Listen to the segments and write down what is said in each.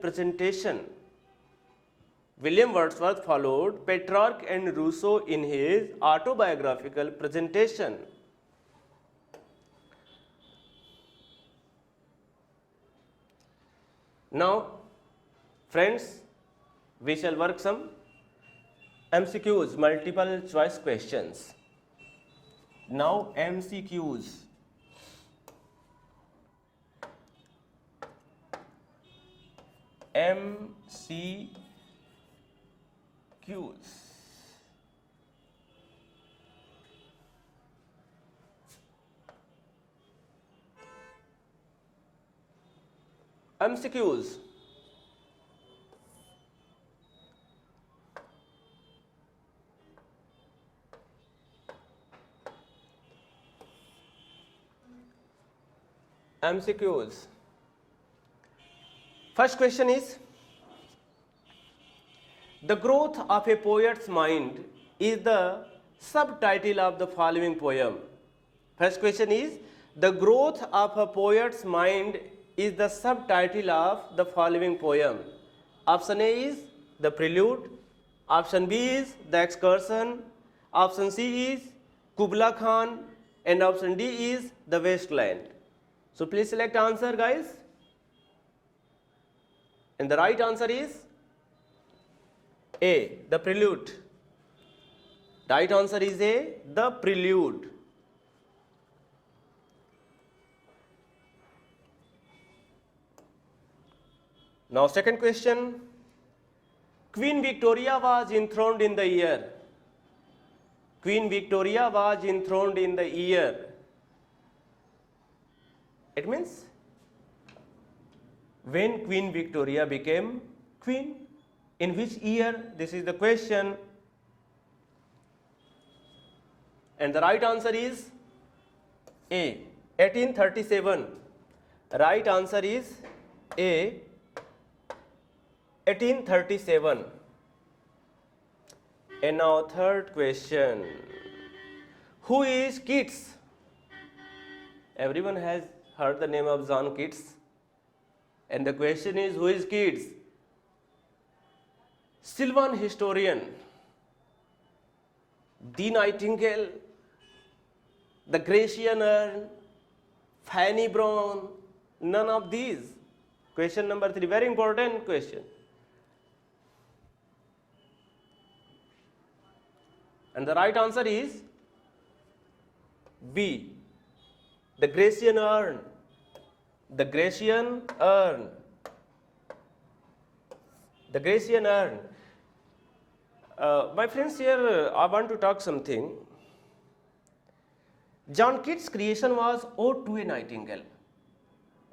presentation. William Wordsworth followed Petrarch and Rousseau in his autobiographical presentation. Now, friends, we shall work some MCQs, multiple choice questions. Now, MCQs. MCQs. MCQs. MCQs. First question is, the growth of a poet's mind is the subtitle of the following poem. First question is, the growth of a poet's mind is the subtitle of the following poem. Option A is the prelude, option B is the excursion, option C is Kubla Khan, and option D is the wasteland. So please select answer, guys. And the right answer is A, the prelude. Right answer is A, the prelude. Now second question, Queen Victoria was enthroned in the year. Queen Victoria was enthroned in the year. It means when Queen Victoria became queen, in which year? This is the question. And the right answer is A, 1837. Right answer is A, 1837. And now third question, who is Keats? Everyone has heard the name of John Keats. And the question is, who is Keats? Sylvan historian, the Nightingale, the Grecian urn, Fanny Brown, none of these. Question number 3, very important question. And the right answer is B, the Grecian urn. The Grecian urn. The Grecian urn. My friends, here I want to talk something. John Keats' creation was Ode to a Nightingale,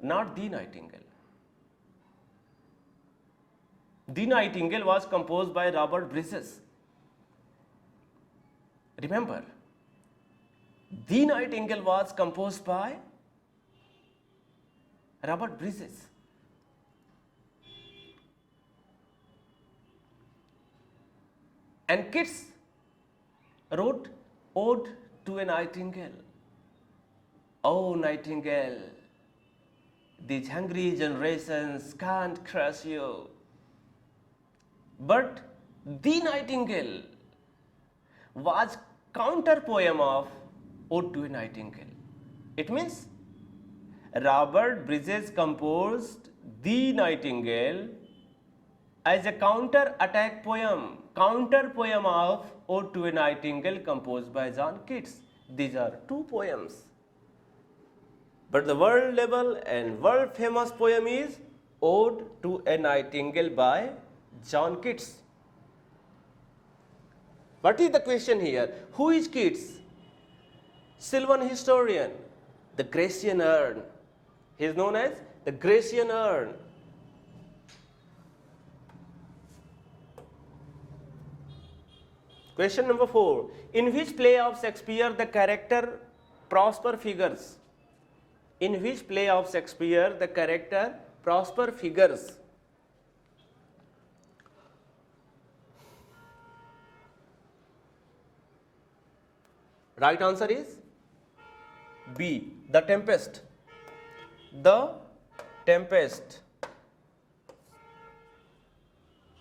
not The Nightingale. The Nightingale was composed by Robert Bridges. Remember, The Nightingale was composed by Robert Bridges. And Keats wrote Ode to a Nightingale. Oh, Nightingale, these hungry generations can't crush you. But The Nightingale was counter poem of Ode to a Nightingale. It means Robert Bridges composed The Nightingale as a counter-attack poem, counter poem of Ode to a Nightingale composed by John Keats. These are two poems. But the world level and world famous poem is Ode to a Nightingale by John Keats. What is the question here? Who is Keats? Sylvan historian, the Grecian urn. He is known as the Grecian urn. Question number 4. In which play of Shakespeare the character Prosper figures? In which play of Shakespeare the character Prosper figures? Right answer is B, The Tempest. The Tempest.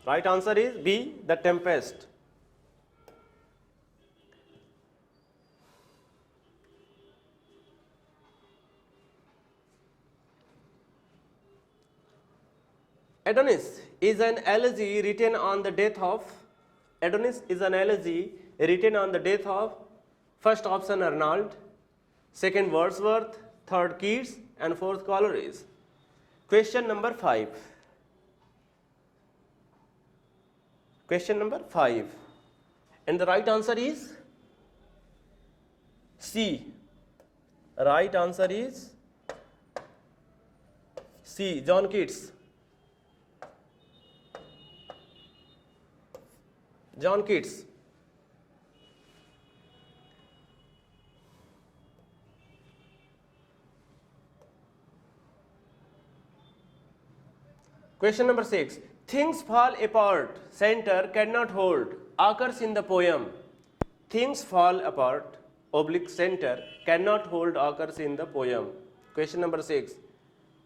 Right answer is B, The Tempest. Adonis is an elegy written on the death of. Adonis is an elegy written on the death of. First option Arnold, second Wordsworth, third Keats, and fourth Coleridge. Question number 5. Question number 5. And the right answer is C. Right answer is C, John Keats. John Keats. Question number 6. Things fall apart, center cannot hold, occurs in the poem. Things fall apart, oblique center cannot hold, occurs in the poem. Question number 6.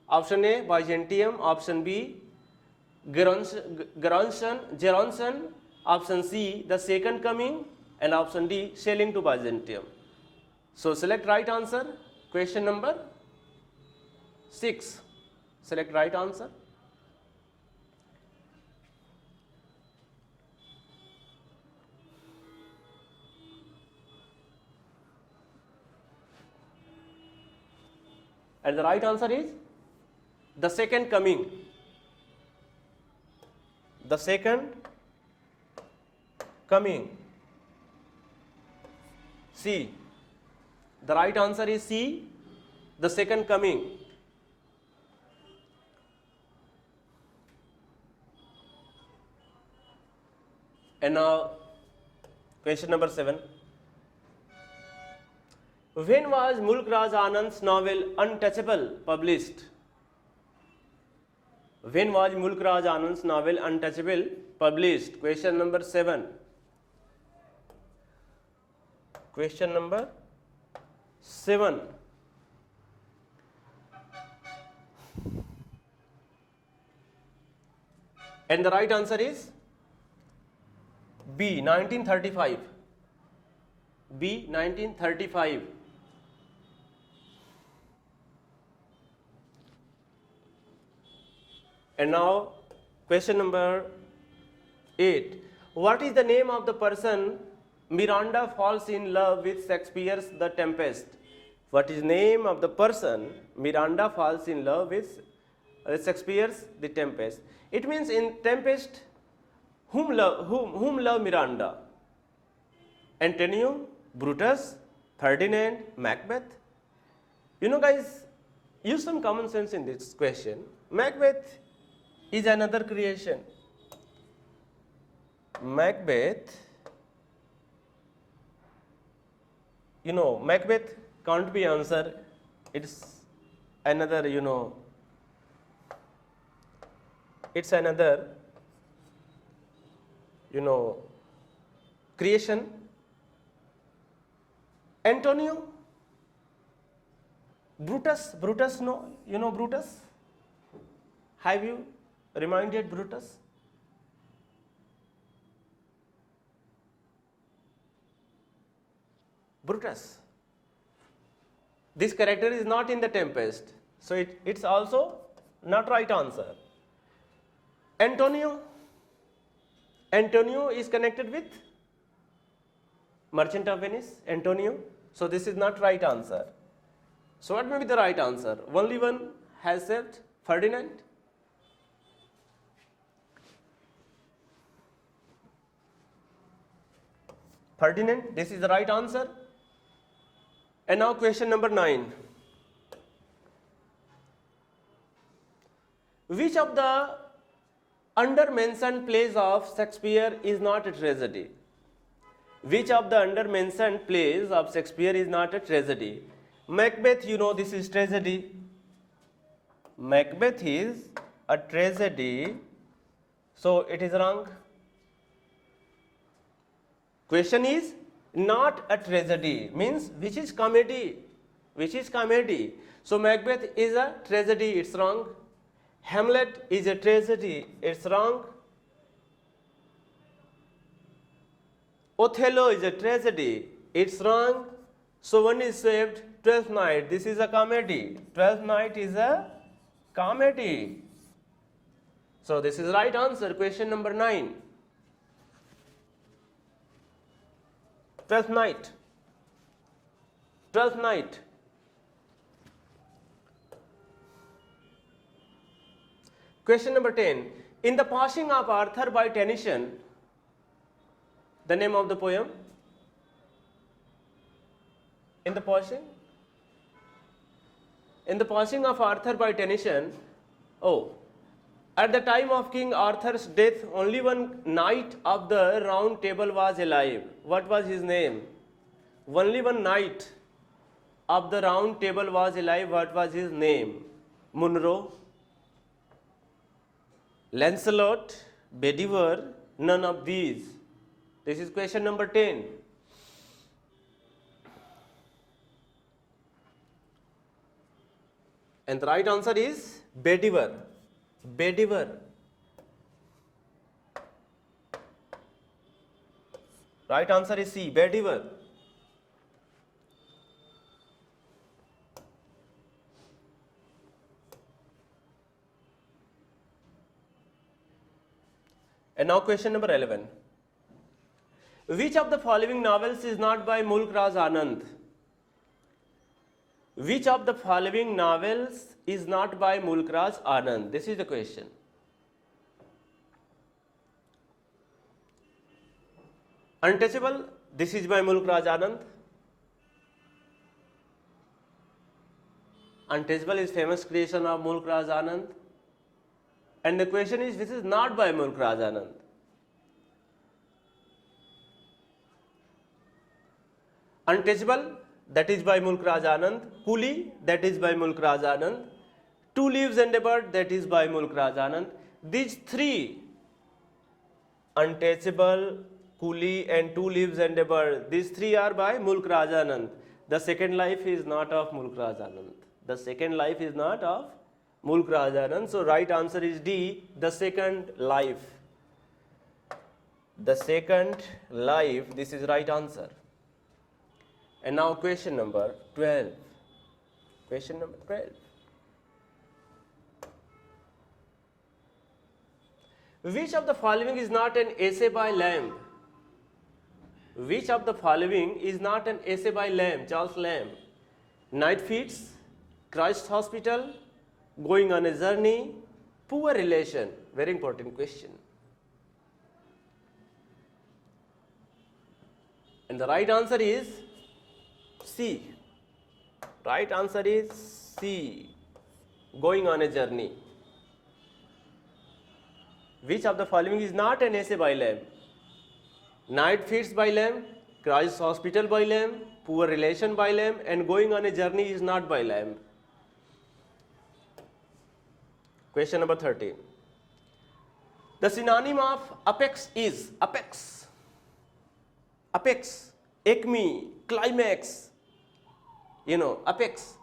Option A, Byzantium. Option B, Geronson. Option C, the second coming. And option D, sailing to Byzantium. So select right answer. Question number 6. Select right answer. And the right answer is the second coming. The second coming. C. The right answer is C, the second coming. And now question number 7. When was Mulk Raj Anand's novel Untouchable published? When was Mulk Raj Anand's novel Untouchable published? Question number 7. Question number 7. And the right answer is B, 1935. B, 1935. And now question number 8. What is the name of the person Miranda falls in love with Shakespeare's The Tempest? What is the name of the person Miranda falls in love with Shakespeare's The Tempest? It means in Tempest, whom love Miranda? Antonio, Brutus, Ferdinand, Macbeth. You know, guys, use some common sense in this question. Macbeth is another creation. Macbeth, you know, Macbeth can't be answer. It's another, you know, it's another, you know, creation. Antonio, Brutus, no, you know Brutus? Have you reminded Brutus? Brutus. This character is not in the Tempest, so it's also not right answer. Antonio is connected with Merchant of Venice, Antonio. So this is not right answer. So what may be the right answer? Only one has said Ferdinand. Ferdinand, this is the right answer. And now question number 9. Which of the under-mentioned plays of Shakespeare is not a tragedy? Which of the under-mentioned plays of Shakespeare is not a tragedy? Macbeth, you know this is tragedy. Macbeth is a tragedy, so it is wrong. Question is not a tragedy, means which is comedy? Which is comedy? So Macbeth is a tragedy, it's wrong. Hamlet is a tragedy, it's wrong. Othello is a tragedy. It's wrong. So one is saved. Twelfth Night. This is a comedy. Twelfth Night is a comedy. So this is right answer. Question number 9. Twelfth Night. Twelfth Night. Question number 10. In The Passing of Arthur by Tennyson, the name of the poem? In the Passing of Arthur by Tennyson, at the time of King Arthur's death, only one knight of the Round Table was alive. What was his name? Only one knight of the Round Table was alive. What was his name? Munro, Lancelot, Bedivere, none of these. This is question number 10. And the right answer is Bedivere. Bedivere. Right answer is C, Bedivere. And now question number 11. Which of the following novels is not by Mulk Raj Anand? Which of the following novels is not by Mulk Raj Anand? This is the question. Untouchable, this is by Mulk Raj Anand. Untouchable is famous creation of Mulk Raj Anand. And the question is, this is not by Mulk Raj Anand. Untouchable, that is by Mulk Raj Anand. Coolie, that is by Mulk Raj Anand. Two Leaves and a Bird, that is by Mulk Raj Anand. These three, Untouchable, Coolie and Two Leaves and a Bird, these three are by Mulk Raj Anand. The Second Life is not of Mulk Raj Anand. The Second Life is not of Mulk Raj Anand. So right answer is D, The Second Life. The Second Life, this is right answer. And now question number 12. Question number 12. Which of the following is not an essay by Lamb? Which of the following is not an essay by Lamb, Charles Lamb? Night Feeds, Christ Hospital, Going on a Journey, Poor Relation. Very important question. And the right answer is C. Right answer is C, Going on a Journey. Which of the following is not an essay by Lamb? Night Feeds by Lamb, Christ Hospital by Lamb, Poor Relation by Lamb, and Going on a Journey is not by Lamb. Question number 13. The synonym of apex is apex, acme, climax. Apex.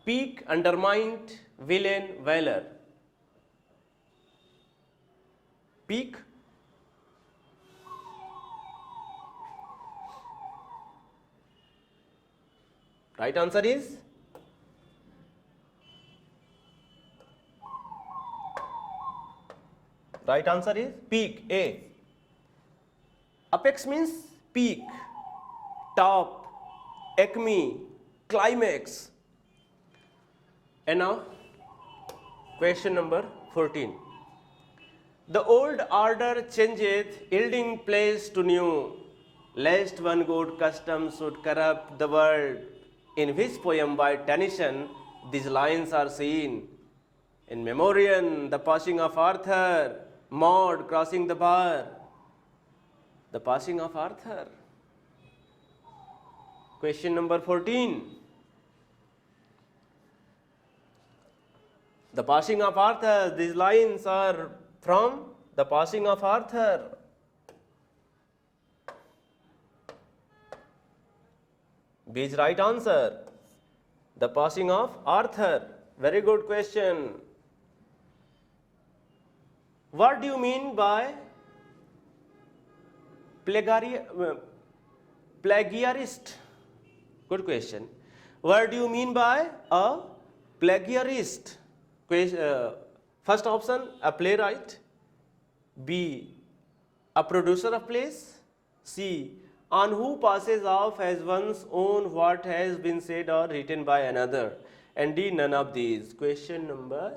Peak, undermined, villain, valor. Peak. Right answer is peak, A. Apex means peak, top, acme, climax. And now question number 14. The old order changeth, yielding place to new, lest one good custom should corrupt the world. In which poem by Tennyson these lines are seen? In Memorian, The Passing of Arthur, Maud, Crossing the Bar. The Passing of Arthur. Question number 14. The Passing of Arthur, these lines are from The Passing of Arthur. B is right answer. The Passing of Arthur. Very good question. What do you mean by Plagiarist. Good question. What do you mean by a plagiarist? First option, a playwright. B, a producer of plays. C, on who passes off as one's own what has been said or written by another. And D, none of these. Question number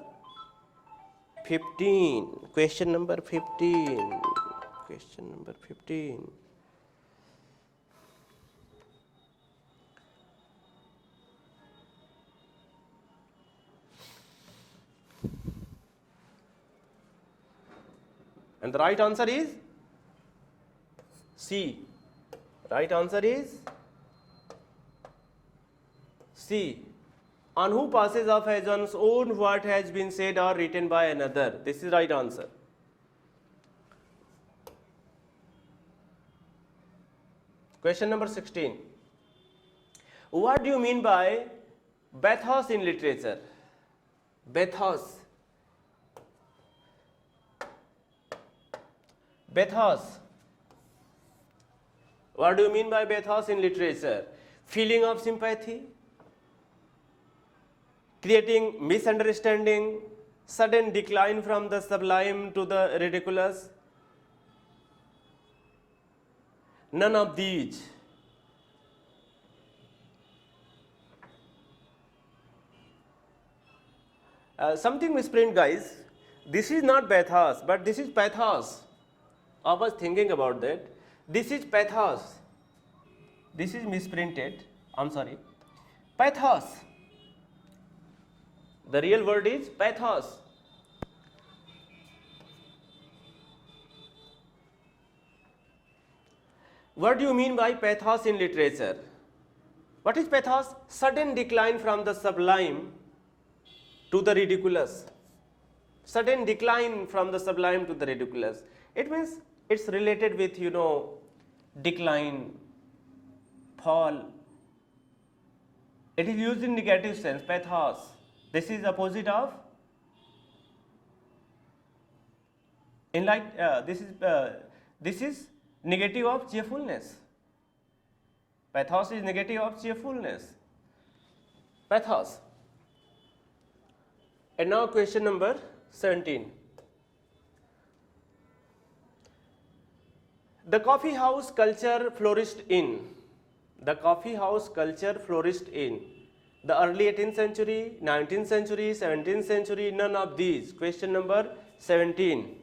15. Question number 15. Question number 15. And the right answer is C. Right answer is C. On who passes off as one's own what has been said or written by another. This is right answer. Question number 16. What do you mean by bathos in literature? Bathos. Bathos. What do you mean by bathos in literature? Feeling of sympathy, creating misunderstanding, sudden decline from the sublime to the ridiculous. None of these. Something misprint, guys. This is not bathos, but this is pathos. I was thinking about that. This is pathos. This is misprinted. I'm sorry. Pathos. The real word is pathos. What do you mean by pathos in literature? What is pathos? Sudden decline from the sublime to the ridiculous. Sudden decline from the sublime to the ridiculous. It means it's related with, decline, fall. It is used in negative sense, pathos. This is opposite of this is negative of cheerfulness. Pathos is negative of cheerfulness. Pathos. And now question number 17. The coffee house culture flourished in. The coffee house culture flourished in the early 18th century, 19th century, 17th century, none of these. Question number 17.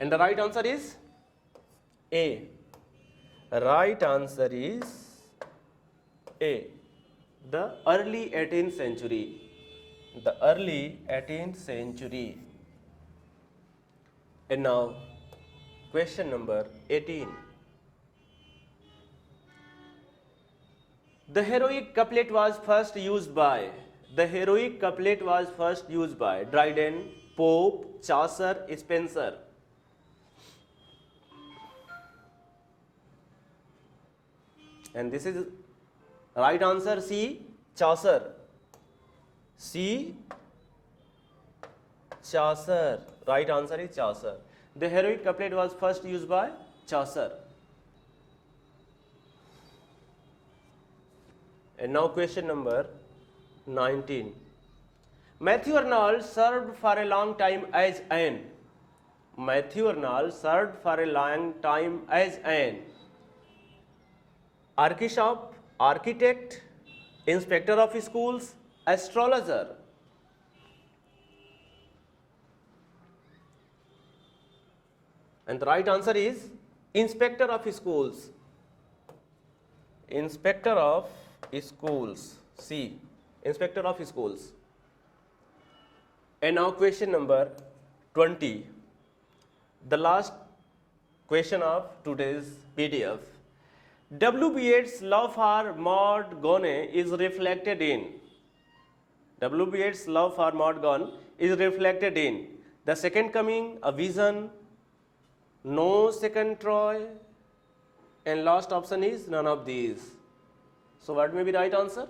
And the right answer is A. Right answer is A. The early 18th century. The early 18th century. And now, question number 18. The heroic couplet was first used by. The heroic couplet was first used by Dryden, Pope, Chaucer, Spenser. And this is right answer C. Chaucer. C. Chaucer. Right answer is Chaucer. The heroic couplet was first used by Chaucer. And now question number 19. Matthew Arnold served for a long time as an. Matthew Arnold served for a long time as an archbishop, architect, inspector of schools, astrologer. And the right answer is inspector of schools. Inspector of schools. C. Inspector of schools. And now question number 20. The last question of today's PDF. W.B. Yeats' love for Maud Gonne is reflected in. W.B. Yeats' love for Maud Gonne is reflected in The Second Coming, A Vision, No Second Troy, and last option is none of these. So what may be right answer?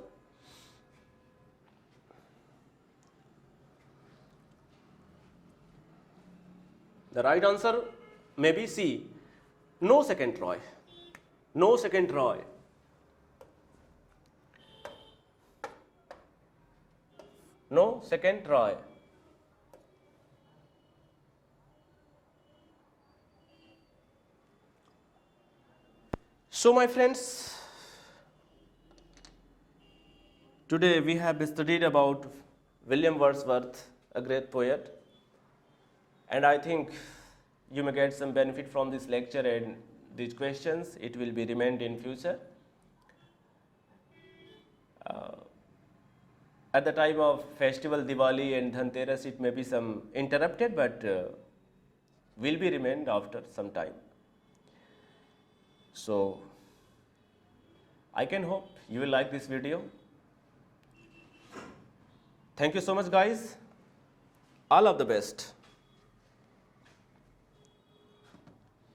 The right answer may be C. No second Troy. No second Troy. No second Troy. So my friends, today we have studied about William Wordsworth, a great poet, and I think you may get some benefit from this lecture and these questions. It will be remained in future. At the time of festival Diwali and Dhanteras, it may be some interrupted, but will be remained after some time. So I can hope you will like this video. Thank you so much, guys. All of the best.